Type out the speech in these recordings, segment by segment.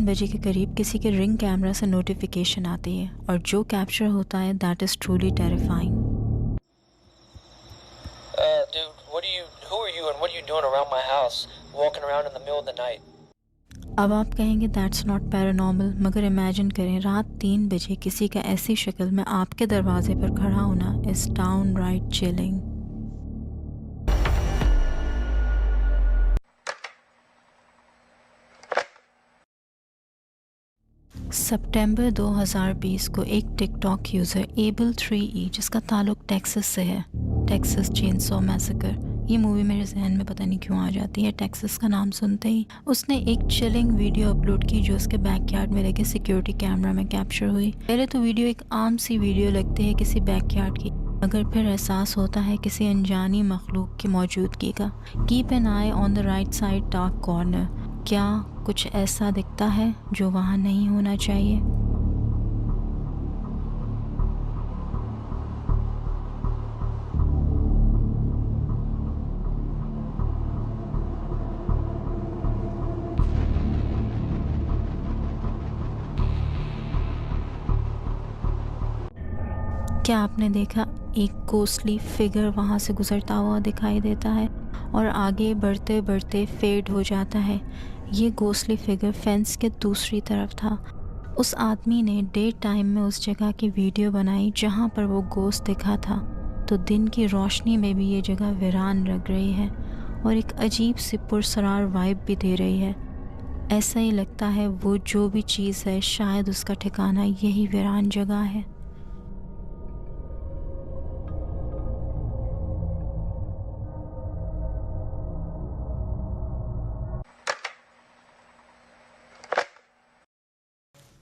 बजे के करीब किसी के रिंग कैमरा से नोटिफिकेशन आती है और जो कैप्चर होता है that is truly terrifying. Dude, who are you and what are you doing around my house, walking around in the middle of the night? अब आप कहेंगे दैट्स नॉट पैरानॉर्मल, मगर इमेजिन करें रात 3 बजे किसी का ऐसी शक्ल में आपके दरवाजे पर खड़ा होना इज़ डाउनराइट चिलिंग। सितंबर 2020 को एक टिकटॉक यूज़र एबल3ई जिसका ताल्लुक टेक्सास से है, टेक्सास चेनसॉ मैसेकर, ये मूवी मेरे जहन में पता नहीं क्यों आ जाती है टेक्सास का नाम सुनते ही, उसने एक चिलिंग वीडियो अपलोड की जो उसके बैकयार्ड में लगे सिक्योरिटी कैमरा में कैप्चर हुई। पहले तो वीडियो एक आम सी वीडियो लगती है किसी बैकयार्ड की, मगर फिर एहसास होता है किसी अनजानी मखलूक की मौजूदगी का। Keep an I on the right side dark corner, क्या कुछ ऐसा दिखता है जो वहाँ नहीं होना चाहिए। क्या आपने देखा एक घोस्टली फिगर वहाँ से गुजरता हुआ दिखाई देता है और आगे बढ़ते बढ़ते फेड हो जाता है। ये घोस्टली फिगर फेंस के दूसरी तरफ था। उस आदमी ने डे टाइम में उस जगह की वीडियो बनाई जहाँ पर वो घोस्ट दिखा था, तो दिन की रोशनी में भी ये जगह वीरान लग रही है और एक अजीब सी पुरसरार वाइब भी दे रही है। ऐसा ही लगता है वो जो भी चीज़ है शायद उसका ठिकाना यही वीरान जगह है।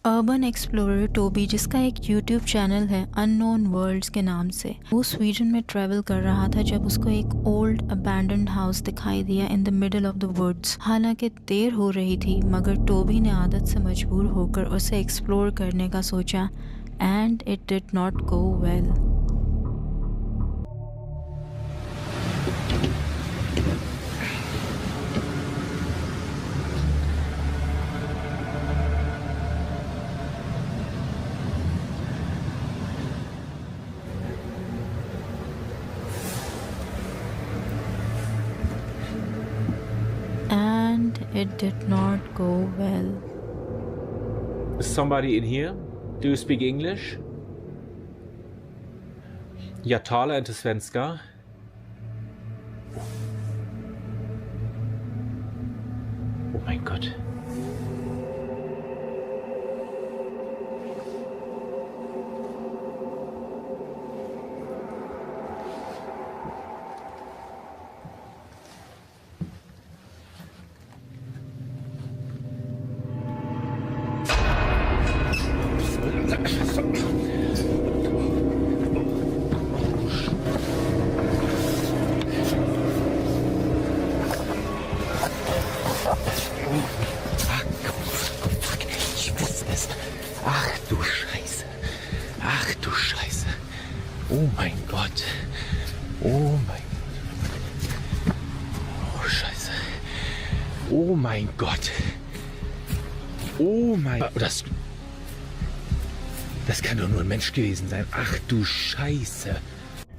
अर्बन एक्सप्लोरर टोबी, जिसका एक यूट्यूब चैनल है अननोन वर्ल्ड्स के नाम से, वो स्वीडन में ट्रैवल कर रहा था जब उसको एक ओल्ड अबैंडन्ड हाउस दिखाई दिया in the middle of the woods. हालांकि देर हो रही थी मगर टोबी ने आदत से मजबूर होकर उसे एक्सप्लोर करने का सोचा and it did not go well. It did not go well. Is somebody in here? Do you speak English? Jag talar inte svenska. Oh mein Gott. Oh mein Gott. Oh mein Gott. Oh Scheiße. Oh mein Gott. Oh mein Gott. Das kann doch nur ein Mensch gewesen sein. Ach du Scheiße.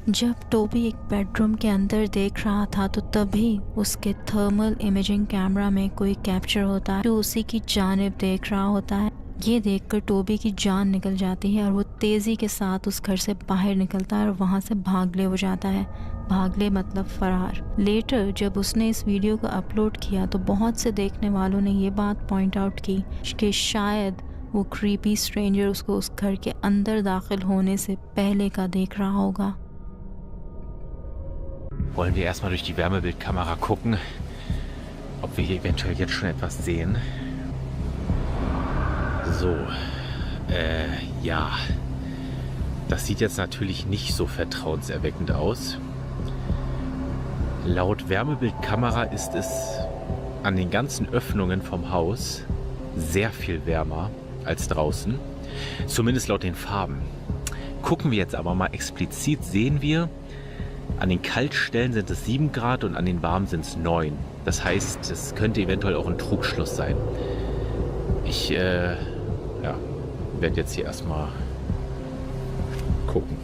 जब Tobey एक bedroom के अंदर देख रहा था तो तभी उसके थर्मल इमेजिंग कैमरा में कोई कैप्चर होता है जो उसी की जानिब देख रहा होता है। ये देखकर टोबी की जान निकल जाती है और वो तेज़ी के साथ उस घर से बाहर निकलता है और वहाँ से भागले हो जाता है। भागले मतलब फरार। लेटर जब उसने इस वीडियो को अपलोड किया तो बहुत से देखने वालों ने ये बात पॉइंट आउट की कि शायद वो क्रीपी स्ट्रेंजर उसको उस घर के अंदर दाखिल होने से पहले का देख रहा होगा। Wollen wir erstmal durch die Wärmebildkamera gucken, ob wir hier eventuell jetzt schon etwas sehen. So, ja, das sieht jetzt natürlich nicht so vertrauenserweckend aus. Laut Wärmebildkamera ist es an den ganzen Öffnungen vom Haus sehr viel wärmer als draußen, zumindest laut den Farben. Gucken wir jetzt aber mal explizit, sehen wir, an den Kaltstellen sind es 7 Grad und an den warmen sind es 9. Das heißt, es könnte eventuell auch ein Trugschluss sein. Ich ja, werde jetzt hier erstmal gucken.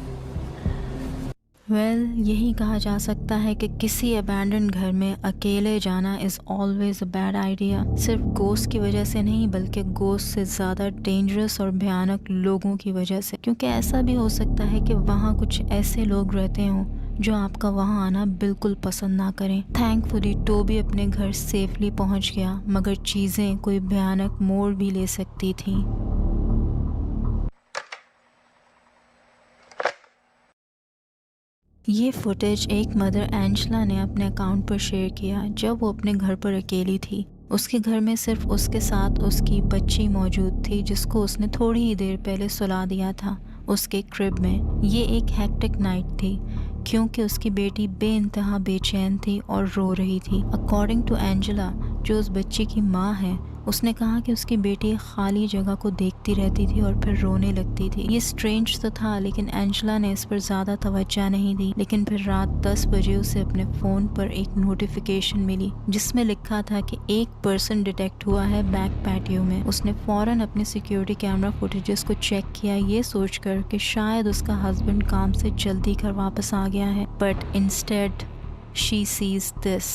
यही कहा जा सकता है कि किसी abandon घर में अकेले जाना is always a bad idea. सिर्फ गोस्ट की वजह से नहीं, बल्कि गोस्ट से ज़्यादा डेंजरस और भयानक लोगों की वजह से, क्योंकि ऐसा भी हो सकता है कि वहाँ कुछ ऐसे लोग रहते हों जो आपका वहाँ आना बिल्कुल पसंद ना करें। थैंकफुली टोबी अपने घर सेफली पहुँच गया, मगर चीज़ें कोई भयानक मोड़ भी ले सकती थीं। ये फुटेज एक मदर एंजेला ने अपने अकाउंट पर शेयर किया जब वो अपने घर पर अकेली थी। उसके घर में सिर्फ उसके साथ उसकी बच्ची मौजूद थी, जिसको उसने थोड़ी ही देर पहले सुला दिया था उसके क्रिब में। ये एक हेक्टिक नाइट थी क्योंकि उसकी बेटी बेइंतहा बेचैन थी और रो रही थी। अकॉर्डिंग टू एंजेला, जो उस बच्ची की माँ है, उसने कहा कि उसकी बेटी खाली जगह को देखती रहती थी और फिर रोने लगती थी। ये स्ट्रेंज तो था, लेकिन एंजेला ने इस पर ज़्यादा तवज्जो नहीं दी। लेकिन फिर रात 10 बजे उसे अपने फ़ोन पर एक नोटिफिकेशन मिली जिसमें लिखा था कि एक पर्सन डिटेक्ट हुआ है बैक पैटियो में। उसने फ़ौरन अपने सिक्योरिटी कैमरा फुटेजेस को चेक किया, ये सोचकर कि शायद उसका हस्बैंड काम से जल्दी घर वापस आ गया है, but instead she sees this.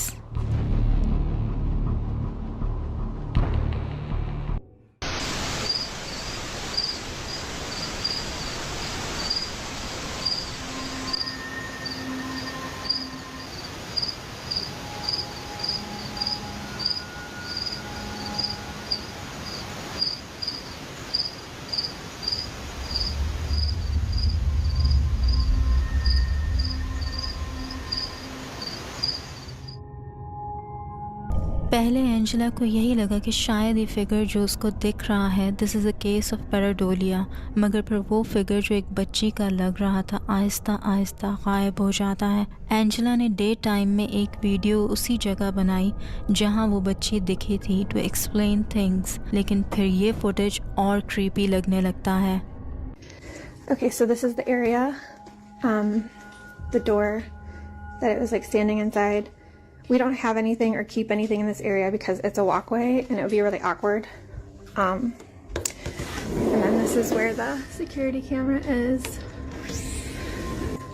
पहले एंजेला को यही लगा कि शायद ये फिगर जो उसको दिख रहा है this is a case of pareidolia, मगर फिर वो फिगर जो एक बच्ची का लग रहा था आहिस्ता आहिस्ता गायब हो जाता है। एंजेला ने डे टाइम में एक वीडियो उसी जगह बनाई जहां वो बच्ची दिखी थी टू एक्सप्लेन थिंग्स, लेकिन फिर ये फुटेज और क्रीपी लगने लगता है। Okay, so this is the area, the door that it was like standing inside. We don't have anything or keep anything in this area because it's a walkway and it would be really awkward. And then this is where the security camera is.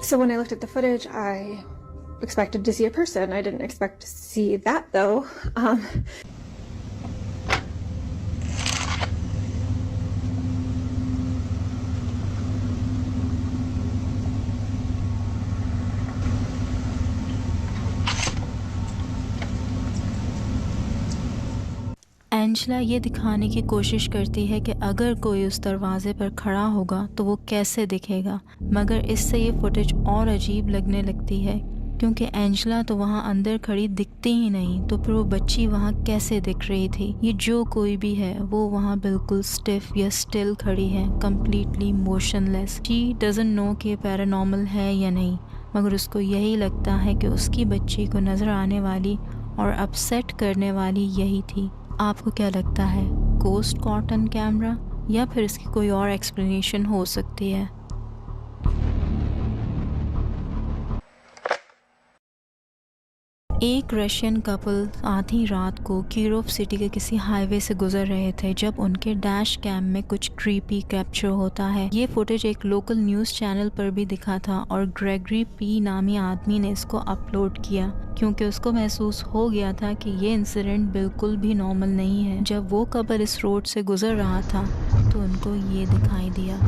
So when I looked at the footage, I expected to see a person. I didn't expect to see that though. Angela ये दिखाने की कोशिश करती है कि अगर कोई उस दरवाज़े पर खड़ा होगा तो वो कैसे दिखेगा, मगर इससे ये फुटेज और अजीब लगने लगती है क्योंकि एंजेला तो वहाँ अंदर खड़ी दिखती ही नहीं, तो फिर वो बच्ची वहाँ कैसे दिख रही थी। ये जो कोई भी है वो वहाँ बिल्कुल स्टिफ या स्टिल खड़ी है, completely motionless. She doesn't know कि पैरानॉर्मल है या नहीं, मगर उसको यही लगता है कि उसकी बच्ची को नज़र आने वाली और अपसेट करने वाली यही थी। आपको क्या लगता है, गोस्ट कॉटन कैमरा या फिर इसकी कोई और एक्सप्लेनेशन हो सकती है? एक रशियन कपल आधी रात को कीरोव सिटी के किसी हाईवे से गुजर रहे थे जब उनके डैश कैम में कुछ क्रीपी कैप्चर होता है। ये फुटेज एक लोकल न्यूज़ चैनल पर भी दिखा था और ग्रेगरी पी नामी आदमी ने इसको अपलोड किया क्योंकि उसको महसूस हो गया था कि ये इंसिडेंट बिल्कुल भी नॉर्मल नहीं है। जब वो कपल इस रोड से गुजर रहा था तो उनको ये दिखाई दिया।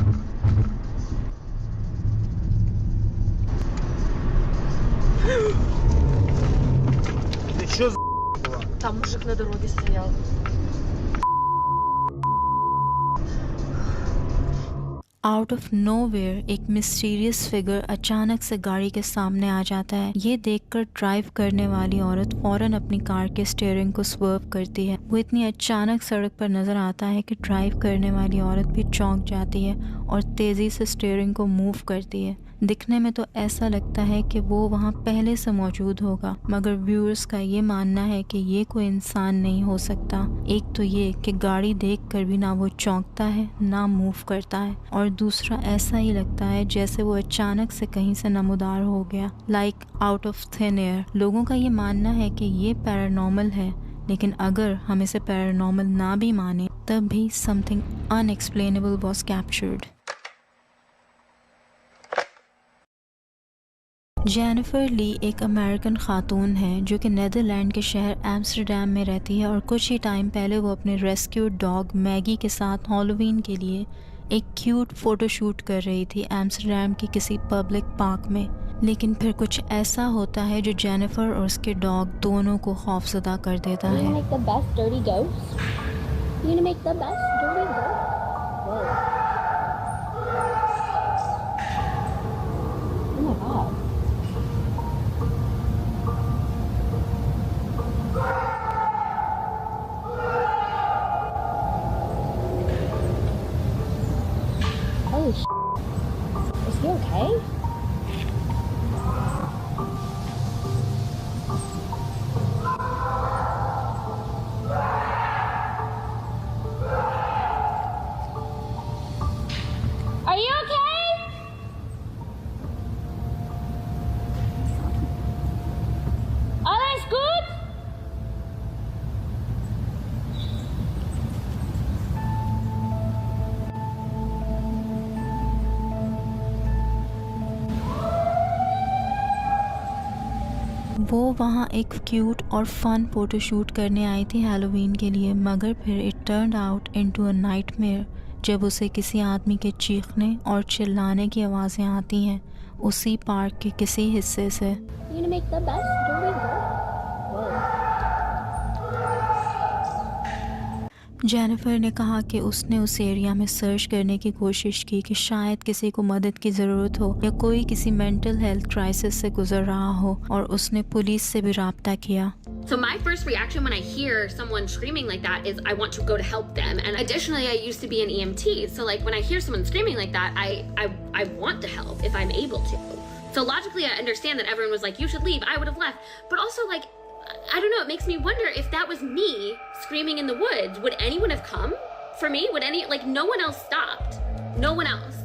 Что за была? Там мужик на дороге стоял. आउट ऑफ नोवेयर एक मिस्टीरियस फिगर अचानक से गाड़ी के सामने आ जाता है। ये देखकर ड्राइव करने वाली औरत फौरन अपनी कार के स्टीयरिंग को स्वर्व करती है। वो इतनी अचानक सड़क पर नजर आता है कि ड्राइव करने वाली औरत भी चौंक जाती है और तेज़ी से स्टीयरिंग को मूव करती है। दिखने में तो ऐसा लगता है कि वो वहाँ पहले से मौजूद होगा, मगर व्यूअर्स का ये मानना है कि ये कोई इंसान नहीं हो सकता। एक तो ये कि गाड़ी देखकर भी ना वो चौंकता है ना मूव करता है, और दूसरा ऐसा ही लगता है जैसे वो अचानक से कहीं से नमूदार हो गया, like out of thin air. लोगों का ये मानना है कि ये पैरानॉर्मल है, लेकिन अगर हम इसे पैरानॉर्मल ना भी माने तभी something unexplainable was captured. Jennifer Lee एक अमेरिकन ख़ातून है जो कि नीदरलैंड के शहर एम्स्टर्डम में रहती है और कुछ ही टाइम पहले वो अपने रेस्क्यूड डॉग मैगी के साथ हैलोवीन के लिए एक क्यूट फ़ोटोशूट कर रही थी एम्स्टर्डम की किसी पब्लिक पार्क में। लेकिन फिर कुछ ऐसा होता है जो जेनिफर और उसके डॉग दोनों को खौफज़दा कर देता है। Is he okay? Are you okay? Alles gut? वो वहाँ एक क्यूट और फन फ़ोटोशूट करने आई थी हैलोवीन के लिए, मगर फिर it turned out into a nightmare जब उसे किसी आदमी के चीखने और चिल्लाने की आवाज़ें आती हैं उसी पार्क के किसी हिस्से से। You gonna make the best dirty girl? Whoa. Jennifer ने कहा कि उसने उस एरिया में सर्च करने की कोशिश की कि शायद किसी को मदद की ज़रूरत हो या कोई किसी मेंटल हेल्थ क्राइसिस से गुजर रहा हो, और उसने पुलिस से भी राब्ता किया। So my first reaction when I hear someone screaming like that is I want to go to help them. And additionally, I used to be an EMT. So like when I hear someone screaming like that, I want to help if I'm able to. So logically, I understand that everyone was like, you should leave. I would have left. But also like, I don't know, it makes me wonder if that was me screaming in the woods, would anyone have come for me? Would any, like no one else stopped. No one else.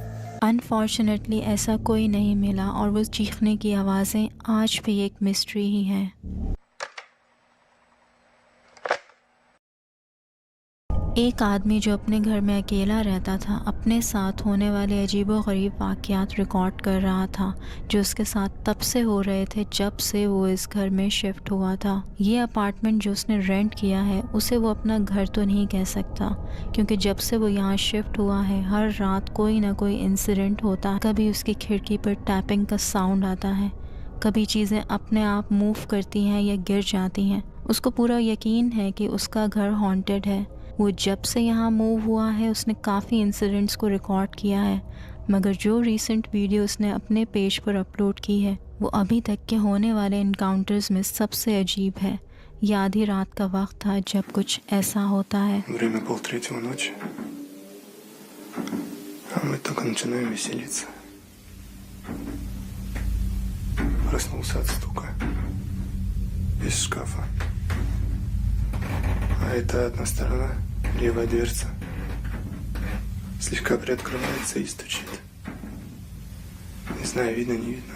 Unfortunately ऐसा कोई नहीं मिला और वो चीखने की आवाज़ें आज भी एक मिस्ट्री ही हैं। एक आदमी जो अपने घर में अकेला रहता था अपने साथ होने वाले अजीबोगरीब वाक़यात रिकॉर्ड कर रहा था जो उसके साथ तब से हो रहे थे जब से वो इस घर में शिफ्ट हुआ था। ये अपार्टमेंट जो उसने रेंट किया है उसे वो अपना घर तो नहीं कह सकता, क्योंकि जब से वो यहाँ शिफ्ट हुआ है हर रात कोई ना कोई इंसिडेंट होता है। कभी उसकी खिड़की पर टैपिंग का साउंड आता है, कभी चीज़ें अपने आप मूव करती हैं या गिर जाती हैं। उसको पूरा यकीन है कि उसका घर हॉन्टेड है। वो जब से यहाँ मूव हुआ है उसने काफ़ी इंसिडेंट्स को रिकॉर्ड किया है, मगर जो रीसेंट वीडियो उसने अपने पेज पर अपलोड की है वो अभी तक के होने वाले इनकाउंटर्स में सबसे अजीब है। ये आधी रात का वक्त था जब कुछ ऐसा होता है। Время 2:30 ночи, а мы только начинаем веселиться. Проснулся от стука из шкафа. А это одна сторона, левая дверца, слегка приоткрывается и стучит. Не знаю, видно, не видно.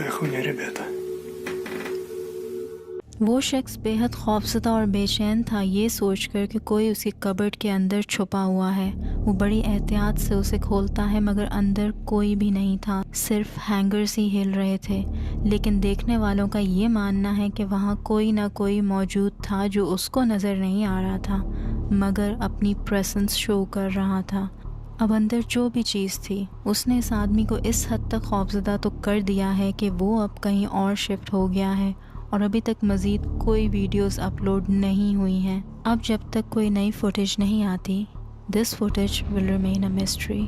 Какая хуйня, ребята. वो शख्स बेहद खौफज़दा और बेचैन था ये सोचकर कि कोई उसकी कबर्ड के अंदर छुपा हुआ है। वो बड़ी एहतियात से उसे खोलता है मगर अंदर कोई भी नहीं था, सिर्फ हैंगर्स ही हिल रहे थे। लेकिन देखने वालों का ये मानना है कि वहाँ कोई ना कोई मौजूद था जो उसको नज़र नहीं आ रहा था मगर अपनी प्रेजेंस शो कर रहा था। अब अंदर जो भी चीज़ थी उसने इस आदमी को इस हद तक खौफज़दा तो कर दिया है कि वो अब कहीं और शिफ्ट हो गया है और अभी तक मज़ीद कोई वीडियोस अपलोड नहीं हुई हैं। अब जब तक कोई नई फुटेज नहीं आती, this footage will remain a mystery.